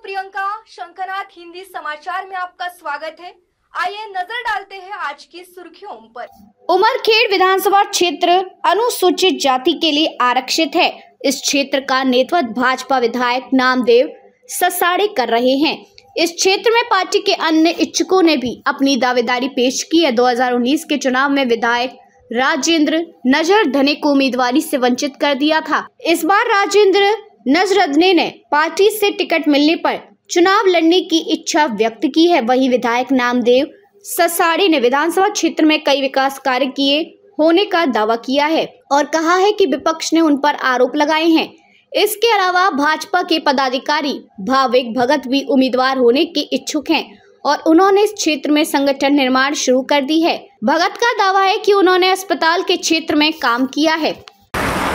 प्रियंका। शंखनाथ हिंदी समाचार में आपका स्वागत है। आइए नजर डालते हैं आज की सुर्खियों पर। उमरखेड़ विधानसभा क्षेत्र अनुसूचित जाति के लिए आरक्षित है। इस क्षेत्र का नेतृत्व भाजपा विधायक नामदेव ससाड़े कर रहे हैं। इस क्षेत्र में पार्टी के अन्य इच्छुकों ने भी अपनी दावेदारी पेश की है। 2019 के चुनाव में विधायक राजेंद्र नजरधने को उम्मीदवारी से वंचित कर दिया था। इस बार राजेंद्र नजरधने ने पार्टी से टिकट मिलने पर चुनाव लड़ने की इच्छा व्यक्त की है। वहीं विधायक नामदेव ससाड़े ने विधानसभा क्षेत्र में कई विकास कार्य किए होने का दावा किया है और कहा है कि विपक्ष ने उन पर आरोप लगाए हैं। इसके अलावा भाजपा के पदाधिकारी भाविक भगत भी उम्मीदवार होने के इच्छुक हैं और उन्होंने इस क्षेत्र में संगठन निर्माण शुरू कर दी है। भगत का दावा है कि उन्होंने अस्पताल के क्षेत्र में काम किया है।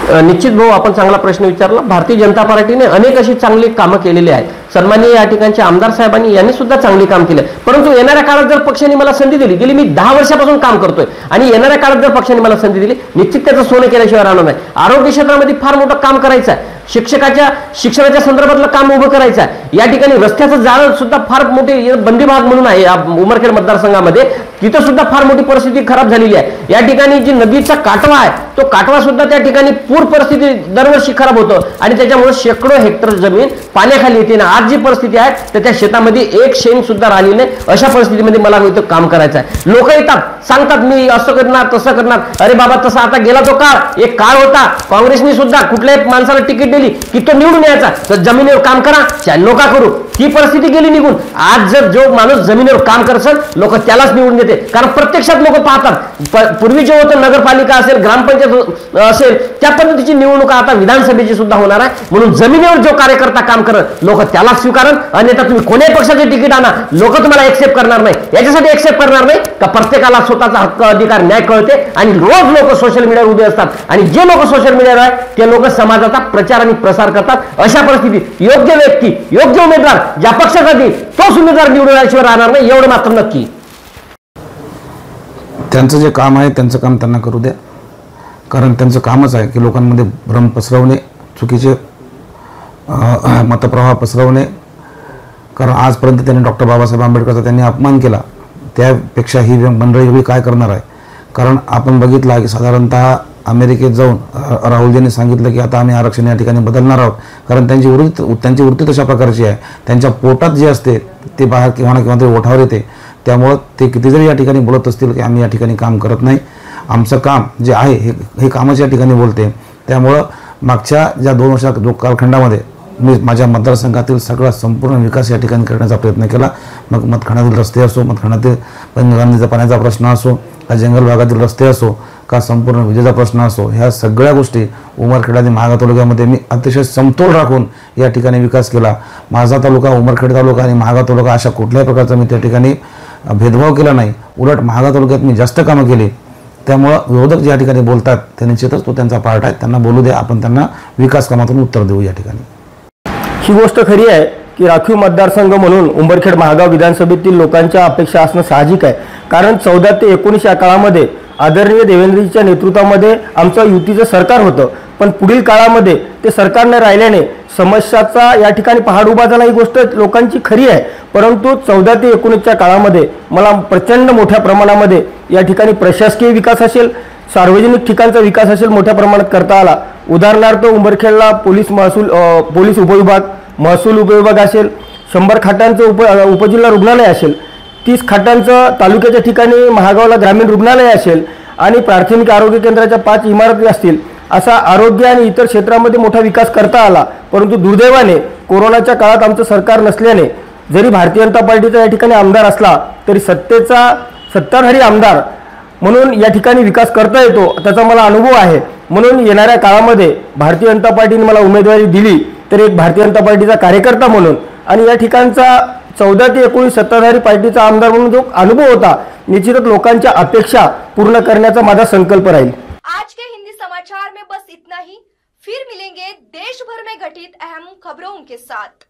निश्चित भाऊ, आपण चांगला प्रश्न विचारला। भारतीय जनता पार्टीने अनेक अशी चांगली कामं केलेली आहेत। सन्माननीय या ठिकाणचे आमदार साहेबांनी यांनी सुद्धा चांगली काम केले, परंतु येणाऱ्या काळात जर पक्षाने मला संधी दिली, गेली मी 10 वर्षापासून काम करतोय आणि येणाऱ्या काळात जर पक्षाने मला संधी दिली, निश्चित त्याचं सोनं केल्याशिवाय राहणार नाही। आरोग्य क्षेत्रामध्ये फार मोठं काम करायचं आहे, शिक्षणाच्या संदर्भातलं काम उभं करायचं आहे। या ठिकाणी रस्त्याचं जाळं सुद्धा फार मोठे बंदी भाग म्हणून आहे या उमरखेड मतदारसंघामध्ये, तिथं सुद्धा फार मोठी परिस्थिती खराब झालेली आहे। या ठिकाणी जी नदीचा काटवा आहे, तो काटवा सुद्धा त्या ठिकाणी पूर परिस्थिती दरवर्षी खराब होतो आणि त्याच्यामुळे शेकडो हेक्टर जमीन पाण्याखाली येते ना। आज जी परिस्थिती आहे तर त्या शेतामध्ये एक शेंग सुद्धा राहिली नाही। अशा परिस्थितीमध्ये मला इथं काम करायचं आहे। लोक येतात, सांगतात मी असं करणार तसं करणार। अरे बाबा, तसा आता गेला तो काळ। एक काळ होता काँग्रेसने सुद्धा कुठल्याही माणसाला तिकीट दिली की तो निवडून यायचा, तर जमिनीवर काम करा चाहे नोका करू। ती परिस्थिती गेली निघून। आज जर जो माणूस जमिनीवर काम करतात लोक त्यालाच निवडून देते, कारण प्रत्यक्षात लोक पाहतात। पूर्वी जे होतं नगरपालिका असेल, ग्रामपंचायत असेल, त्या पद्धतीची निवडणूक आता विधानसभेची सुद्धा होणार आहे। म्हणून जमिनीवर जो कार्यकर्ता काम करत लोक त्यालाच स्वीकारण, अन्यथा तुम्ही कोणत्याही पक्षाचे तिकीट आणा, लोक तुम्हाला एक्सेप्ट करणार नाही। याच्यासाठी एक्सेप्ट करणार नाही का प्रत्येकाला स्वतःचा हक्क अधिकार न्याय कळते आणि रोज लोक सोशल मीडियावर उभे असतात आणि जे लोक सोशल मीडियावर आहे ते लोक समाजाचा प्रचार आणि प्रसार करतात। अशा परिस्थितीत योग्य व्यक्ती, योग्य उमेदवार ज्या पक्षाचा देईल तोच उमेदवार निवडून आल्याशिवाय राहणार नाही, एवढं मात्र नक्की। त्यांचं जे काम आहे त्यांचं काम त्यांना करू द्या, कारण त्यांचं कामच आहे की लोकांमध्ये भ्रम पसरवणे, चुकीचे मतप्रवाह पसरवणे। कारण आजपर्यंत त्यांनी डॉक्टर बाबासाहेब आंबेडकरचा त्यांनी अपमान केला, त्यापेक्षा ही मंडळी वेगळी काय करणार आहे। कारण आपण बघितलं की साधारणतः अमेरिकेत जाऊन राहुलजींनी सांगितलं की आता आम्ही आरक्षण या ठिकाणी बदलणार आहोत, कारण त्यांची वृत्ती तशा प्रकारची आहे। त्यांच्या पोटात जे असते ते बाहेर किंवा ना किंवा ते ओठावर येते। त्यामुळं ते किती जरी या ठिकाणी बोलत असतील की आम्ही या ठिकाणी काम करत नाही, आमचं काम जे आहे हे कामाच या ठिकाणी बोलते। त्यामुळं मागच्या ज्या 2 वर्षात कालखंडामध्ये मी माझ्या मतदारसंघातील सगळा संपूर्ण विकास या ठिकाणी करण्याचा प्रयत्न केला। मग मतखानातील रस्ते असो, मतखानातील गंगा पाण्याचा प्रश्न असो, का जंगल भागातील रस्ते असो, का संपूर्ण विजेचा प्रश्न असो, ह्या सगळ्या गोष्टी उमरखेड आणि महागाव तालुक्यामध्ये मी अतिशय समतोल राखून या ठिकाणी विकास केला। माझा तालुका, उमरखेड तालुका आणि महागाव तालुका अशा कुठल्याही प्रकारचा मी त्या ठिकाणी भेदभाव केला नाही, उलट महागाव तालुक्यात मी जास्त कामं केली। त्यामुळं विरोधक ज्या ठिकाणी बोलतात ते निश्चितच तो त्यांचा पार्ट आहे, त्यांना बोलू द्या, आपण त्यांना विकास कामातून उत्तर देऊ या ठिकाणी। ही गोष्ट खरी आहे की राखीव मतदारसंघ म्हणून उंबरखेड महागाव विधानसभेतील लोकांच्या अपेक्षा असणं साहजिक आहे। कारण 14 ते 19 या काळामध्ये आदरणीय देवेंद्रजींच्या नेतृत्वामध्ये आमचं युतीचं सरकार होतं, पण पुढील काळामध्ये ते सरकार न राहिल्याने समस्याचा या ठिकाणी पहाड उभा झाला। ही गोष्ट लोकांची खरी आहे, परंतु 14 ते 19च्या काळामध्ये मला प्रचंड मोठ्या प्रमाणामध्ये या ठिकाणी प्रशासकीय विकास असेल, सार्वजनिक ठिकाणचा विकास असेल मोठ्या प्रमाणात करता आला। उदाहरणार्थ उंबरखेडला पोलीस उपविभाग, महसूल उपविभाग असेल, 100 खाटांचं उपजिल्हा रुग्णालय असेल, 30 खाटांचं तालुक्याच्या ठिकाणी महागावला ग्रामीण रुग्णालय असेल आणि प्राथमिक आरोग्य केंद्राच्या 5 इमारती असतील। असा आरोग्य आणि इतर क्षेत्रामध्ये मोठा विकास करता आला। परंतु दुर्दैवाने कोरोनाच्या काळात आमचं सरकार नसल्याने जरी भारतीय जनता पार्टीचा या ठिकाणी आमदार असला तरी सत्ताधारी आमदार म्हणून या ठिकाणी विकास करता येतो, त्याचा मला अनुभव आहे। म्हणून येणाऱ्या काळामध्ये भारतीय जनता पार्टीने मला उमेदवारी दिली तर एक भारतीय जनता पार्टीचा कार्यकर्ता म्हणून आणि या ठिकाणचा 14 ते 19 सत्ताधारी पार्टीचा आमदार म्हणून जो अनुभव होता, निश्चितच लोकांच्या अपेक्षा पूर्ण करण्याचा माझा संकल्प राहील। आज के हिंदी समाचार में बस इतना ही। फिर मिलेंगे देश भर में घटित अहम खबरों के साथ।